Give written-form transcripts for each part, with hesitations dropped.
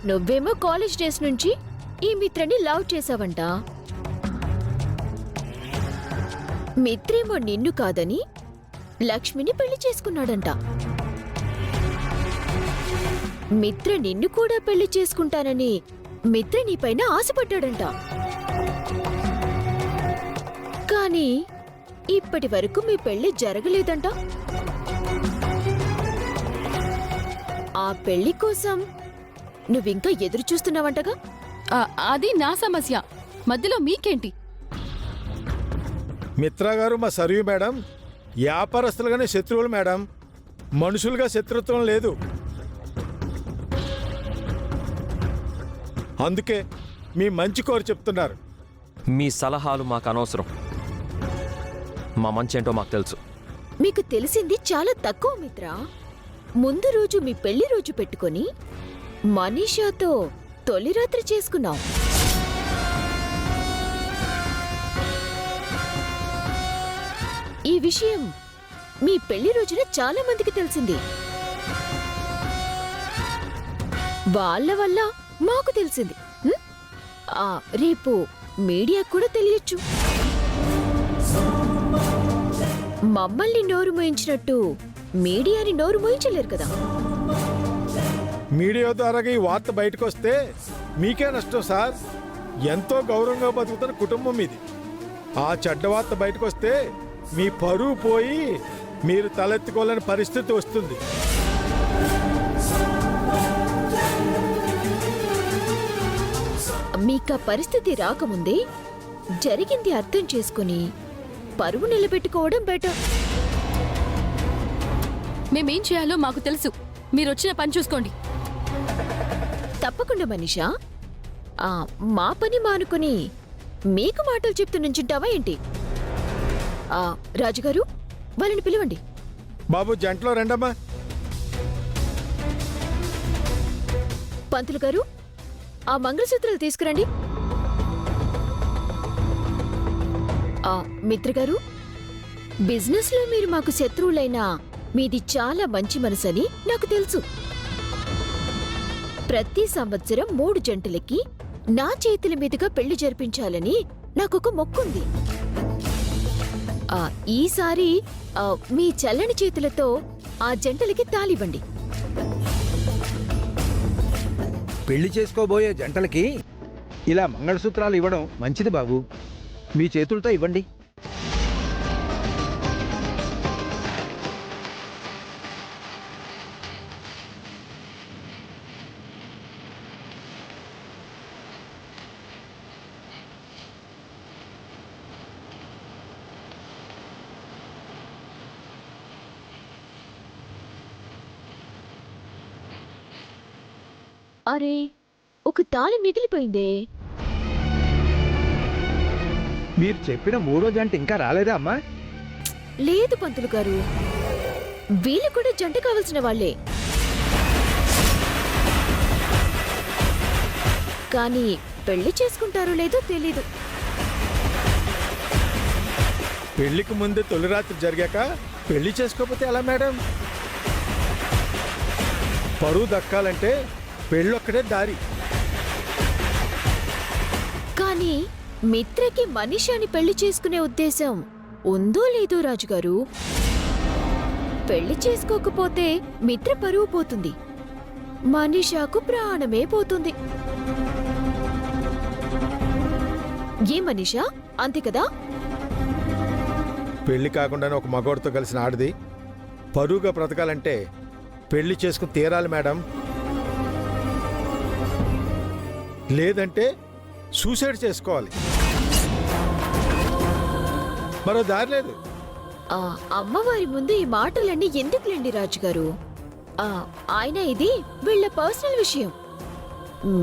నువ్వేమో college days నుంచి ఈ మిత్రని లవ్ చేసావంట. మిత్రేమో నిన్ను కాదని లక్ష్మిని పెళ్లి చేసుకున్నాడంట. మిత్ర నిన్ను కూడా పెళ్లి చేసుకుంటానని మిత్ర నీపైన ఆశపడ్డాడంట. కానీ ఇప్పటి వరకు మీ పెళ్లి జరగలేదంట. ఆ పెళ్లి కోసం నువ్వింకా ఎదురు చూస్తున్నావంటగా? అది నా సమస్య, మధ్యలో మీకేంటి? మిత్రా గారు మా సర్యు మేడం వ్యాపారస్తులుగానే శత్రువులు మేడం, మనుషులుగా శత్రుత్వం లేదు. అందుకే మీ మంచి కోరి చెప్తున్నారు. మీ సలహాలు మాకు అనవసరం. మా మంచేంటో మాకు తెలుసు. మీకు తెలిసింది చాలా తక్కువ మిత్ర. ముందు రోజు మీ పెళ్లి రోజు పెట్టుకొని మనీషాతో తొలి రాత్రి చేసుకున్నాం. ఈ విషయం మీ పెళ్లి రోజున చాలా మందికి తెలిసింది. వాళ్ళ వల్ల మాకు తెలిసింది. రేపు మీడియా కూడా తెలియచ్చు. మమ్మల్ని నోరు మోయించినట్టు మీడియాని నోరు మోయించలేరు కదా. మీడియా ద్వారా ఈ వార్త బయటకు వస్తే మీకే నష్టం సార్. ఎంతో గౌరవంగా బతుకుతున్న కుటుంబం మీది. ఆ చెడ్డ వార్త బయటకు వస్తే మీ పరువు పోయి మీరు తలెత్తుకోలేని పరిస్థితి వస్తుంది. మీకా పరిస్థితి రాకముందే జరిగింది అర్థం చేసుకుని పరువు నిలబెట్టుకోవడం బెటర్. మేమేం చేయాలో మాకు తెలుసు. మీరొచ్చిన పని చూసుకోండి. తప్పకుండా మనీషా. మా పని మానుకుని మీకు మాటలు చెప్తూ నుంచుంటావా ఏంటి? రాజుగారు, వాళ్ళని పిలవండి. బాబు జంటలో రండమ్మా. పంతులు గారు, ఆ మంగళసూత్రాలు తీసుకురండి. మిత్ర గారు, బిజినెస్ లో మీరు మాకు శత్రువులైనా మీది చాలా మంచి మనసని నాకు తెలుసు. ప్రతి సంవత్సరం 3 జంటలకి నా చేతుల మీదుగా పెళ్లి జరిపించాలని నాకొక మొక్కుంది. ఈసారి మీ చల్లని చేతులతో ఆ జంటలకి తాళివ్వండి. పెళ్లి చేసుకోబోయే జంటలకి ఇలా మంగళసూత్రాలు ఇవ్వడం మంచిది బాబు. మీ చేతులతో ఇవ్వండి. అరే, ఒక తాళి మిగిలిపోయిందే. మీరు చెప్పిన 3వ జంట ఇంకా రాలేదా అమ్మా? లేదు పంతులు గారు, వీళ్ళు కూడా జంట కావలసిన వాళ్లే. కానీ పెళ్లి చేసుకుంటారో లేదో తెలీదు. పెళ్లికి ముందే తొలి రాత్రి జరిగాక పెళ్లి చేసుకోకపోతే ఎలా మేడం? పరువు దక్కాలంటే పెళ్ళొక్కడే దారి. కానీ మిత్రకి మనీషాని పెళ్లి చేసుకునే ఉద్దేశం ఉందో లేదో రాజుగారు. పెళ్లి చేసుకోకపోతే మిత్ర పరువు పోతుంది, మనీషాకు ప్రాణమే పోతుంది. ఏ మనీషా, అంతే కదా? పెళ్లి కాకుండానే ఒక మగవాడితో కలిసిన ఆడది పరువుగా బ్రతకాలంటే పెళ్లి చేసుకుని తీరాలి మేడం. లేదంటే సూసైడ్ చేసుకోవాలి. మరో దారి లేదు. అమ్మవారి ముందు ఈ మాటలన్నీ ఎందుకులేండి రాజుగారు. ఆయన ఇది వీళ్ళ పర్సనల్ విషయం.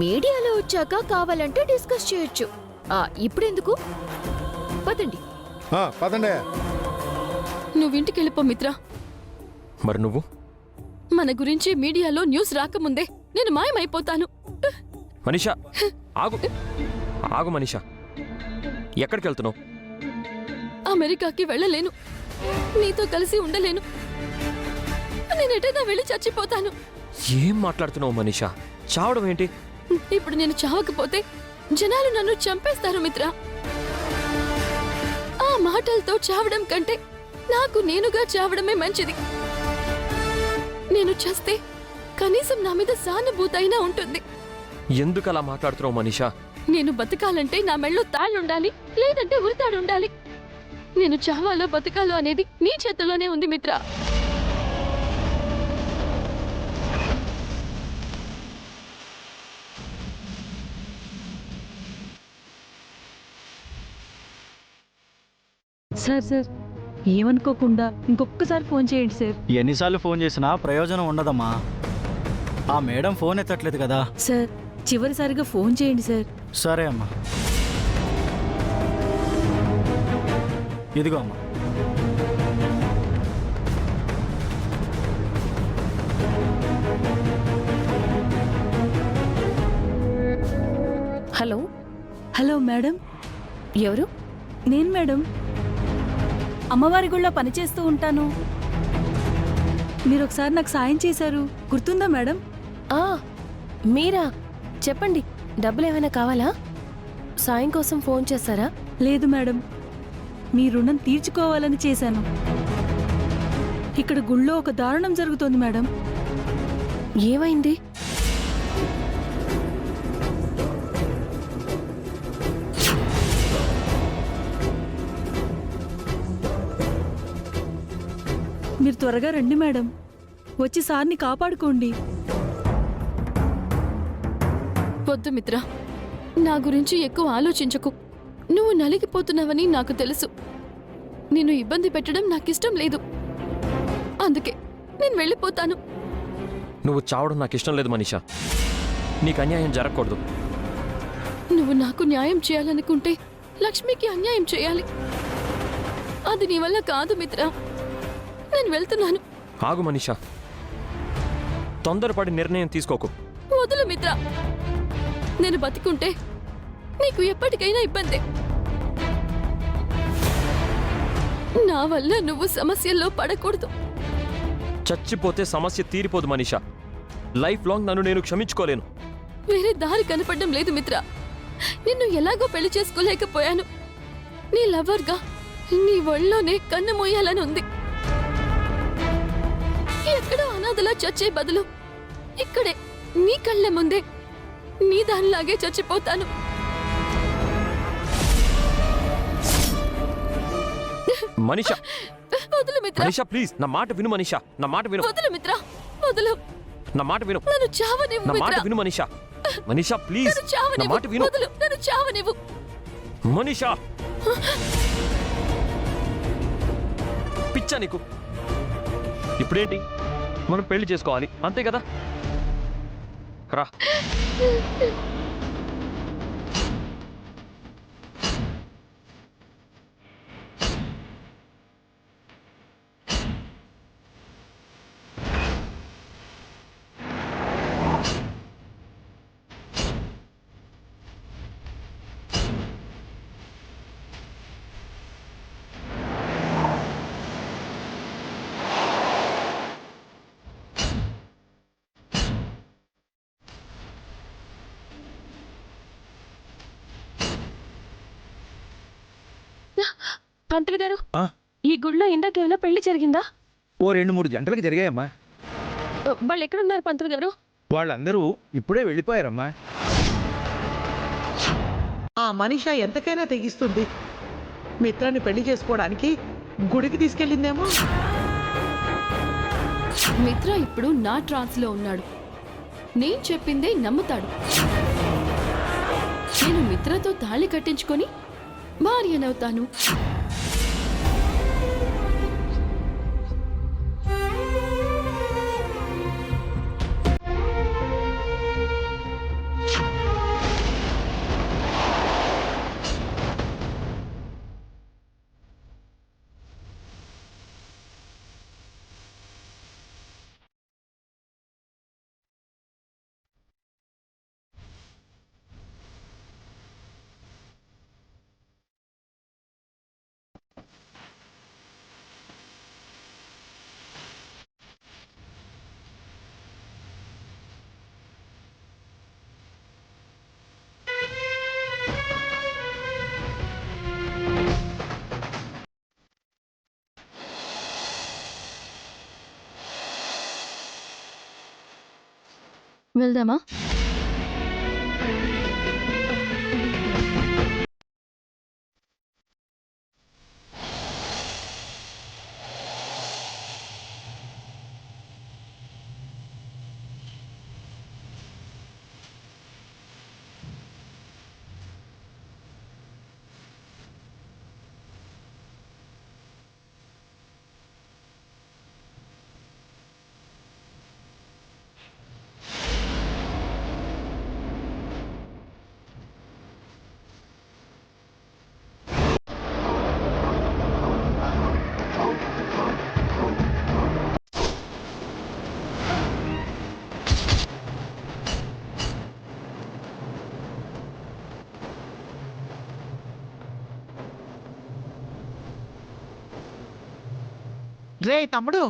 మీడియాలో వచ్చాక కావాలంటే డిస్కస్ చేయొచ్చు. ఇప్పుడెందుకు? పదండి. పదండి. నువ్వింటికెళ్ళిపో మిత్ర. మరి నువ్వు? మన గురించి మీడియాలో న్యూస్ రాకముందే నేను మాయమైపోతాను. మనీషా, ఆగు ఆగు మనీషా. ఎక్కడికి వెళ్తున్నావు? అమెరికాకి వెళ్ళలేను, నీతో కలిసి ఉండలేను. నేనెటైనా వెళ్ళి చచ్చిపోతాను. ఏం మాట్లాడుతున్నావు మనీషా? చావడం ఏంటి? ఇప్పుడు నేను చావకపోతే జనాలు నన్ను చంపేస్తారు మిత్ర. ఆ మాటలతో చావడం కంటే నాకు నేనుగా చావడమే మంచిది. నేను చస్తే కనీసం నా మీద సానుభూతి అయినా ఉంటుంది. ఎందుకు అలా మాట్లాడుతున్నావు మనీషా? నేను బతకాలంటే నా మెళ్ళో తాళ్ళుండాలి, లేదంటే ఉరితాడుండాలి. నేను చావాలో బతకాలో అనేది నీ చేతుల్లోనే ఉంది మిత్ర. సార్ ఏమనుకోకుండా ఇంకొకసారి ఫోన్ చేయండి సార్. ఎన్నిసార్లు ఫోన్ చేసినా ప్రయోజనం ఉండదమ్మా. ఆ మేడం ఫోన్ ఎత్తట్లేదు కదా. సార్ చివరిసారిగా ఫోన్ చేయండి సార్. సరే అమ్మా. ఇదిగో అమ్మా. Hello hello madam. ఎవరు? నేను మేడం, అమ్మవారి గుళ్ళో పనిచేస్తూ ఉంటాను. మీరు ఒకసారి నాకు సాయం చేశారు, గుర్తుందా మేడం? మీరా? చెప్పండి, డబ్బులు ఏమైనా కావాలా? సాయం కోసం ఫోన్ చేశారా? లేదు మేడం, మీ రుణం తీర్చుకోవాలని చేశాను. ఇక్కడ గుళ్ళో ఒక దారుణం జరుగుతోంది మేడం. ఏమైంది? మీరు త్వరగా రండి మేడం, వచ్చి సార్ని కాపాడుకోండి. వద్దు మిత్ర, నా గురించి ఎక్కువ ఆలోచించకు. నువ్వు నలిగిపోతున్నావని నాకు తెలుసు. నిన్ను ఇబ్బంది పెట్టడం నాకిష్టం లేదు, అందుకే నేను వెళ్ళిపోతాను. నువ్వు చావడం నాకు ఇష్టం లేదు మనీషా. నీకు అన్యాయం జరగకూడదు. నువ్వు నాకు న్యాయం చేయాలనుకుంటే లక్ష్మికి అన్యాయం చేయాలి. అది నీ వల్ల కాదు మిత్ర. నేను వెళ్తున్నాను. ఆగు మనీషా, తొందరపడి నిర్ణయం తీసుకోకు. వదులు మిత్ర, నేను బతికుంటే నీకు ఎప్పటికైనా ఇబ్బందే. నా వల్ల నువ్వు సమస్యల్లో పడకూడదు. చచ్చిపోతే సమస్య తీరిపోదు మనీషా. లైఫ్ లాంగ్ నన్ను నేను క్షమించుకోలేను. వేరే దారి కనపడడం లేదు మిత్ర. నిన్ను ఎలాగో పెళ్లి చేసుకోలేకపోయాను. నీ లవర్గా నీ ఒళ్ళోనే కన్ను మోయాలని ఉంది. ఎక్కడో అనాథలా చచ్చే బదులు ఇక్కడే నీ కళ్ళ ముందే నీ దానిలాగే చచ్చిపోతాను. మనీషా, వదులు మిత్ర. మనీషా ప్లీజ్, నా మాట విను మనీషా. నా మాట విను. వదులు మిత్ర, వదులు. నా మాట విను. నన్ను చావనివ్వు నా మాట మిత్ర. విను మనీషా. మనీషా ప్లీజ్, నన్ను నా చావనివ్వు. మాట విను. వదులు, నన్ను చావనివ్వు. మనీషా, పిచ్చా నీకు? ఇప్పుడేంటి, మనం పెళ్లి చేసుకోవాలి అంతే కదా? రా. పంతులు గారు, ఆ? ఈ గుళ్ళో ఇందాకేమైనా పెళ్లి జరిగిందా? ఓ 2-3 జంటలకు జరిగాయమ్మా. వాళ్ళు ఎక్కడున్నారు పంతులు గారు? వాళ్ళందరూ ఇప్పుడే వెళ్ళిపోయారమ్మా. ఆ మనిష ఎంతకైనా తెగిస్తుంది. మిత్రాన్ని పెళ్లి చేసుకోవడానికి గుడికి తీసుకెళ్ళిందేమో. మిత్ర ఇప్పుడు నా ట్రాన్స్ లో ఉన్నాడు. నేను చెప్పిందే నమ్ముతాడు. నేను మిత్రతో తాళి కట్టించుకొని భార్యనవుతాను. వెళ్దామా? రే తమ్ముడు,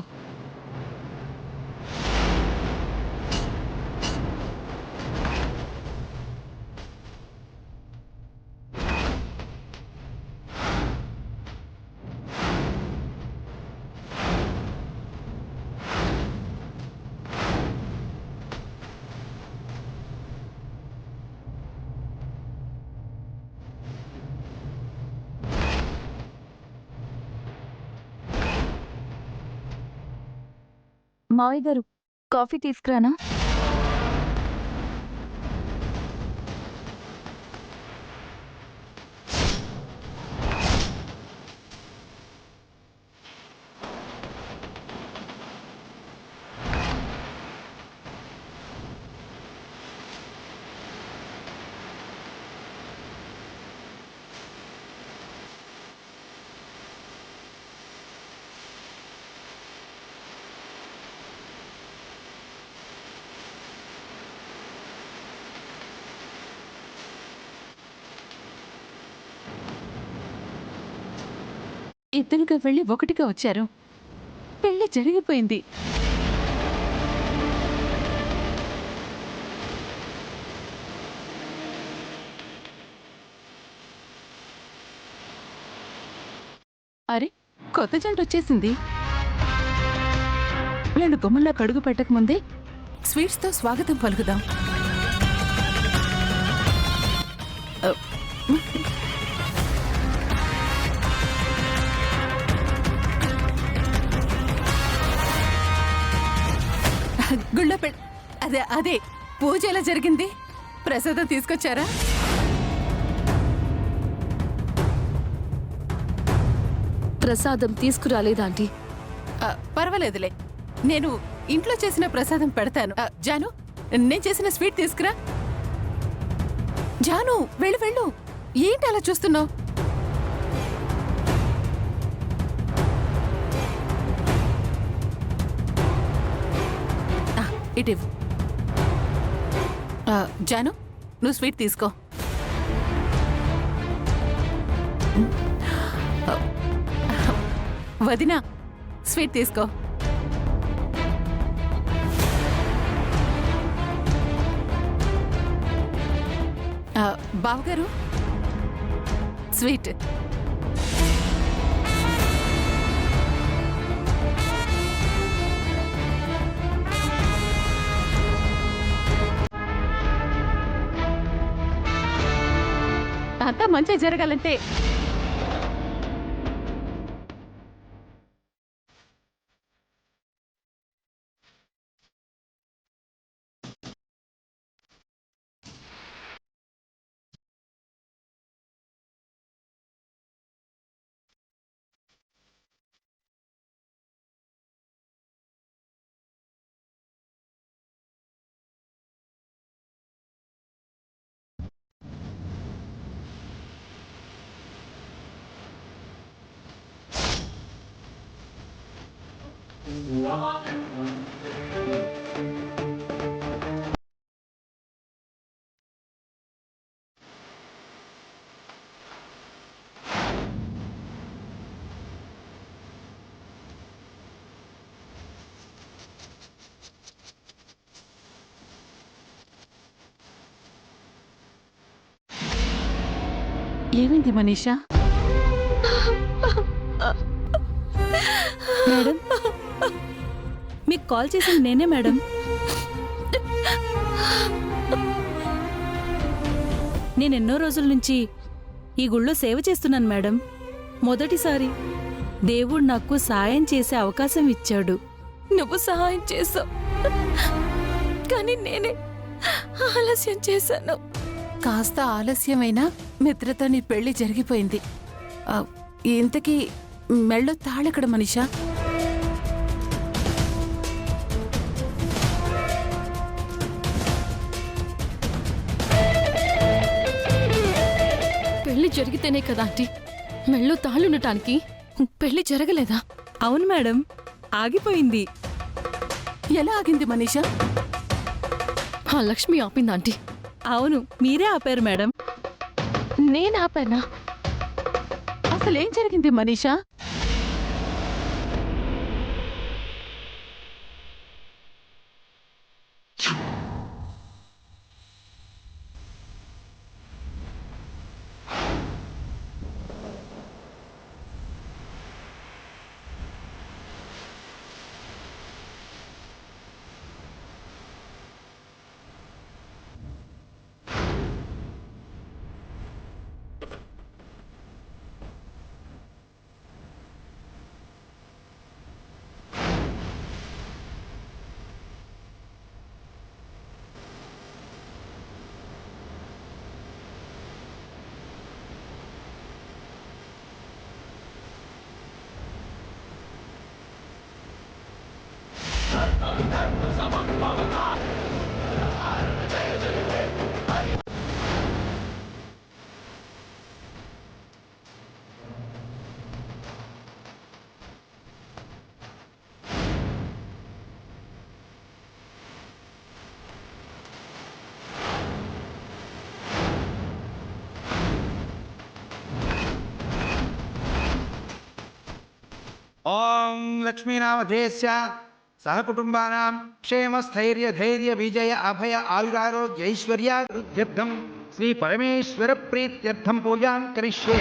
మావయ్య గారు, కాఫీ తీసుకురానా? ఇద్దరుగా వెళ్ళి ఒకటిగా వచ్చారు. పెళ్లి జరిగిపోయింది. అరే, కొత్త జంట వచ్చేసింది. వీళ్ళు గుమ్మంలో కడుగు పెట్టకముందే స్వీట్స్తో స్వాగతం పలుకుదాం. గుళ్ళో అదే పూజ ఎలా జరిగింది? ప్రసాదం తీసుకొచ్చారా? ప్రసాదం తీసుకురాలేదా ఆంటీ? పర్వాలేదులే, నేను ఇంట్లో చేసిన ప్రసాదం పెడతాను. జాను, నేను చేసిన స్వీట్ తీసుకురా. జాను, వెళ్ళు వెళ్ళు. ఏంటి అలా చూస్తున్నావు? ఇటు జాను, నువ్వు స్వీట్ తీసుకో. వదినా, స్వీట్ తీసుకో. బావగారు, స్వీట్. అంతా మంచిగా జరగాలంటే ఏమైంది మనీషా? మేడం, మీకు కాల్ చేసింది నేనే మేడం. నేనెన్నో రోజుల నుంచి ఈ గుళ్ళో సేవ చేస్తున్నాను మేడం. మొదటిసారి దేవుడు నాకు సాయం చేసే అవకాశం ఇచ్చాడు. నువ్వు సహాయం చేసావు, కానీ నేనే ఆలస్యం చేశాను. కాస్త ఆలస్యమైనా మిత్రతో నీ పెళ్లి జరిగిపోయింది. ఆ, ఇంతకీ మెళ్ళో తాళెక్కడ మనీషా? పెళ్లి జరిగితేనే కదా ఆంటీ మెళ్ళో తాళుండటానికి. పెళ్లి జరగలేదా? అవును మేడం, ఆగిపోయింది. ఎలా ఆగింది మనీషా? ఆ లక్ష్మి ఆపింది ఆంటీ. అవును, మీరే ఆపారు మేడం. నేను ఆపానా? అసలేం జరిగింది మనీషా? ఓం లక్ష్మీనామధేస్య సహకుటుంబానాం క్షేమ స్థైర్య ధైర్య విజయ అభయ ఆయురారోగ్యైశ్వర్యాభివృద్ధ్యర్థం శ్రీ పరమేశ్వర ప్రీత్యర్థం పూజాం కరిష్యే.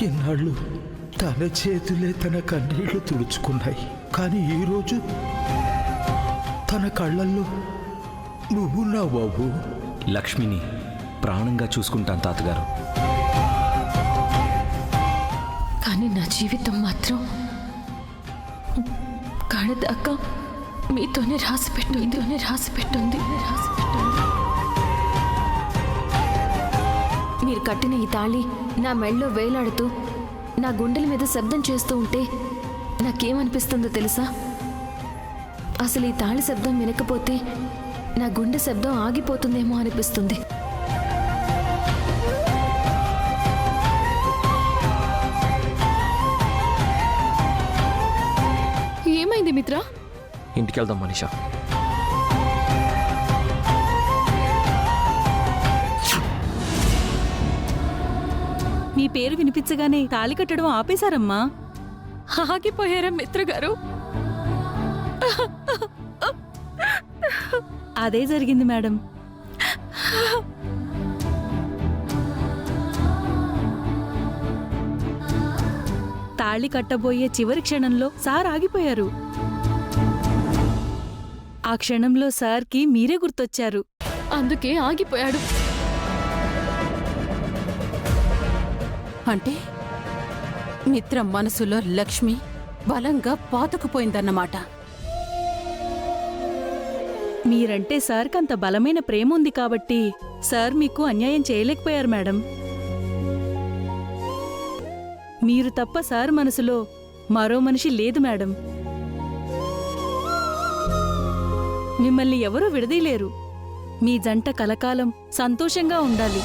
ఇన్నాళ్ళు తన చేతులే తన కన్నీళ్లు తుడుచుకున్నాయి, కానీ ఈరోజు తన కళ్ళల్లో నువ్వున్నావు బాబు. లక్ష్మిని ప్రాణంగా చూసుకుంటాను తాతగారు. కానీ నా జీవితం మాత్రం కడదాకా మీతోనే రాసిపెట్టుంది. మీరు కట్టిన ఈ తాళి నా మెళ్ళో వేలాడుతూ నా గుండెల మీద శబ్దం చేస్తూ ఉంటే నాకేమనిపిస్తుందో తెలుసా? అసలు ఈ తాళి శబ్దం వినకపోతే నా గుండె శబ్దం ఆగిపోతుందేమో అనిపిస్తుంది. ఏమైంది మిత్ర? ఇంటికి వెళ్దాం మనీషా. మీ పేరు వినిపించగానే తాళి కట్టడం ఆపేశారమ్మా. ఆగిపోయారా మిత్ర గారు? అదే జరిగింది మేడం. తాళి కట్టబోయే చివరి క్షణంలో సార్ ఆగిపోయారు. ఆ క్షణంలో సార్కి మీరే గుర్తొచ్చారు. అందుకే ఆగిపోయాడు. అంటే మిత్ర మనసులో లక్ష్మి బలంగా పాతుకుపోయిందన్నమాట. మీరంటే సార్కి అంత బలమైన ప్రేమ ఉంది కాబట్టి సార్ మీకు అన్యాయం చేయలేకపోయారు మేడం. మీరు తప్ప సార్ మనసులో మరో మనిషి లేదు మేడం. మిమ్మల్ని ఎవరూ విడదీయలేరు. మీ జంట కలకాలం సంతోషంగా ఉండాలి.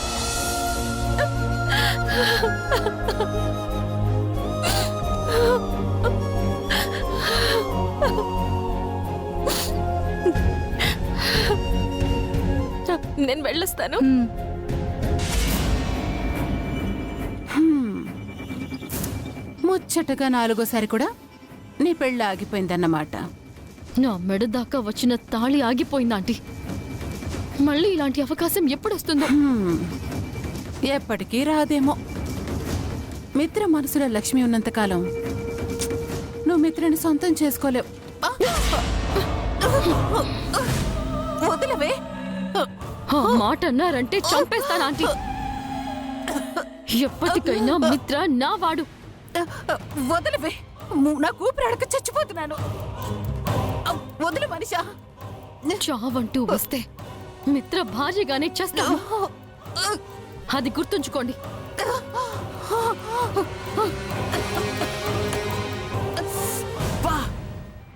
నేను వెళ్ళొస్తాను. ముచ్చటగా 4వసారి కూడా నీ పెళ్ళి ఆగిపోయిందన్నమాట. నా మెడ దాకా వచ్చిన తాళి ఆగిపోయింది ఆంటీ. మళ్ళీ ఇలాంటి అవకాశం ఎప్పుడొస్తుందో. ఎప్పటికీ రాదేమో. మిత్ర మనసులో లక్ష్మి ఉన్నంతకాలం నువ్వు మిత్రని సొంతం చేసుకోలేవు. వదిలవే. ఆ మాట అన్నారంటే చంపేస్తాను ఆంటీ. ఎప్పటికైనా మిత్ర నా వాడు. వదిలవే. నాకు ఊపిరాడక చచ్చిపోతున్నాను. వదిలే మనిషా. చావంటూ వస్తే మిత్ర భార్యగానే చేస్తాను. అది గుర్తుంచుకోండి.